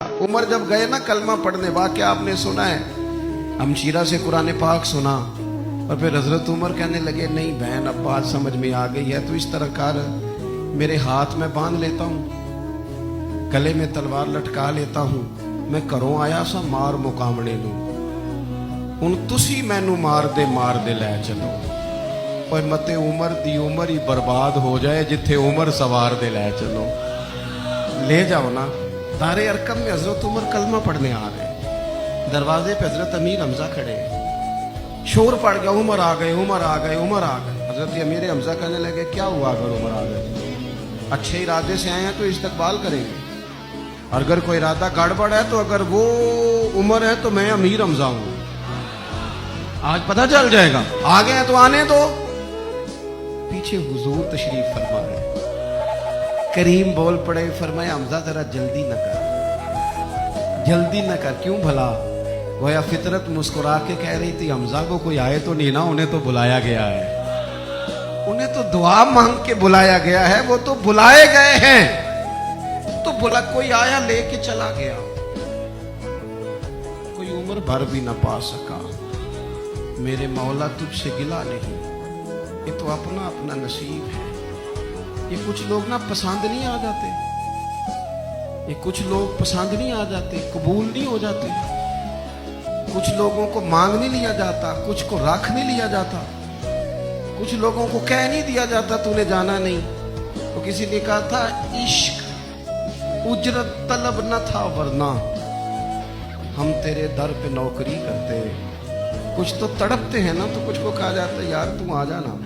उमर जब गए ना कलमा पढ़ने, वाक़या आपने सुना है, हमशीरा से कुरान पाक सुना और फिर हजरत उमर कहने लगे नहीं बहन अब बात समझ में आ गई है, तो इस तरह कर मेरे हाथ में बांध लेता हूँ, गले में तलवार लटका लेता हूँ, मैं घरों आया सा मार मुकामने नू, हुण तुसी मैनू मार दे लै चलो। पर मते उमर दी उमर ही बर्बाद हो जाए जिथे उमर सवार दे लै चलो, ले जाओ ना। दारे अरकम में हजरत उमर कलमा पढ़ने आ रहे, दरवाजे पे हजरत अमीर हमजा खड़े हैं, शोर पड़ गया उमर आ गए उमर आ गए उमर आ गए। हजरत अमीर हमजा कहने लगे क्या हुआ अगर उमर आ गए, अच्छे इरादे से आए हैं तो इस्तकबाल करेंगे, अगर कोई इरादा गड़बड़ है तो अगर वो उमर है तो मैं अमीर हमजा हूं, आज पता चल जाएगा, आ गए हैं तो आने दो। पीछे हुजूर तशरीफ फरमा है, करीम बोल पड़े, फरमाया हमजा जरा जल्दी न कर, जल्दी न कर। क्यों भला? गोया फितरत मुस्कुरा के कह रही थी हमजा को कोई आए तो नहीं ना, उन्हें तो बुलाया गया है, उन्हें तो दुआ मांग के बुलाया गया है, वो तो बुलाए गए हैं, तो बुला कोई आया लेके चला गया, कोई उम्र भर भी ना पा सका। मेरे मौला तुझसे गिला नहीं, ये तो अपना अपना नसीब है। ये कुछ लोग ना पसंद नहीं आ जाते, ये कुछ लोग पसंद नहीं आ जाते, कबूल नहीं हो जाते, कुछ लोगों को मांग नहीं लिया जाता, कुछ को रख नहीं लिया जाता, कुछ लोगों को कह नहीं दिया जाता तूने जाना नहीं। तो किसी ने कहा था इश्क उजरत तलब न था वरना हम तेरे दर पे नौकरी करते। कुछ तो तड़पते हैं ना, तो कुछ को कहा जाता है यार तू आ जाना।